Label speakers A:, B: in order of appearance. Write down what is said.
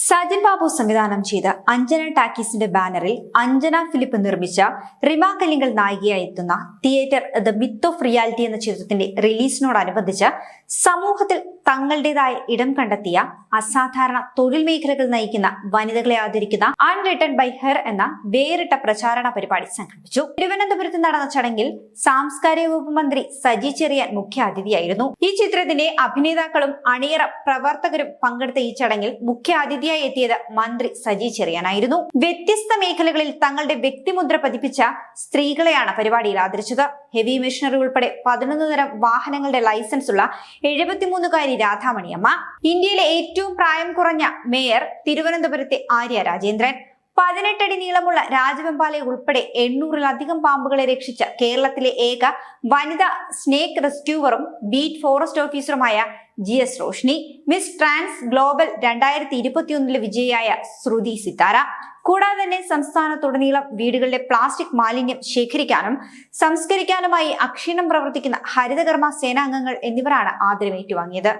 A: സജൻ ബാബു സംവിധാനം ചെയ്ത അഞ്ജന ടാക്കീസിന്റെ ബാനറിൽ അഞ്ജന ഫിലിപ്പ് നിർമ്മിച്ച റിമ കല്ലിങ്കൽ നായികയായി എത്തുന്ന theatre the myth of reality എന്ന ചിത്രത്തിന്റെ റിലീസിനോടനുബന്ധിച്ച് സമൂഹത്തിൽ തങ്ങളുടേതായ ഇടം കണ്ടെത്തിയ അസാധാരണ തൊഴിൽ മേഖലകൾ നയിക്കുന്ന വനിതകളെ ആദരിക്കുന്ന അൺറിട്ടൺ ബൈ ഹെർ എന്ന വേറിട്ട പ്രചാരണ പരിപാടി സംഘടിപ്പിച്ചു. തിരുവനന്തപുരത്ത് നടന്ന ചടങ്ങിൽ സാംസ്കാരിക വകുപ്പ് മന്ത്രി സജി ചെറിയാൻ മുഖ്യാതിഥിയായിരുന്നു. ഈ ചിത്രത്തിന്റെ അഭിനേതാക്കളും അണിയറ പ്രവർത്തകരും പങ്കെടുത്ത ഈ ചടങ്ങിൽ മുഖ്യാതിഥിയായി എത്തിയത് മന്ത്രി സജി ചെറിയാനായിരുന്നു. വ്യത്യസ്ത മേഖലകളിൽ തങ്ങളുടെ വ്യക്തിമുദ്ര പതിപ്പിച്ച സ്ത്രീകളെയാണ് പരിപാടിയിൽ ആദരിച്ചത്. ഹെവി മെഷീനറി ഉൾപ്പെടെ 11 തരം വാഹനങ്ങളുടെ ലൈസൻസ് ഉള്ള 73-കാരി രാധാമണിയമ്മ, ഇന്ത്യയിലെ ഏറ്റവും പ്രായം കുറഞ്ഞ മേയർ തിരുവനന്തപുരത്തെ ആര്യ രാജേന്ദ്രൻ, 18 അടി നീളമുള്ള രാജവെമ്പാലയെ ഉൾപ്പെടെ 800-ലധികം പാമ്പുകളെ രക്ഷിച്ച കേരളത്തിലെ ഏക വനിതാ സ്നേക്ക് റെസ്ക്യൂവറും ബീറ്റ് ഫോറസ്റ്റ് ഓഫീസറുമായ GS Roshni, Miss Trans Global 2021 വിജയിയായ ശ്രുതി സിത്താര, കൂടാതെ തന്നെ സംസ്ഥാനത്തുടനീളം വീടുകളിലെ പ്ലാസ്റ്റിക് മാലിന്യം ശേഖരിക്കാനും സംസ്കരിക്കാനുമായി അക്ഷീണം പ്രവർത്തിക്കുന്ന ഹരിതകർമ്മ സേനാംഗങ്ങൾ എന്നിവരാണ് ആദരം ഏറ്റുവാങ്ങിയത്.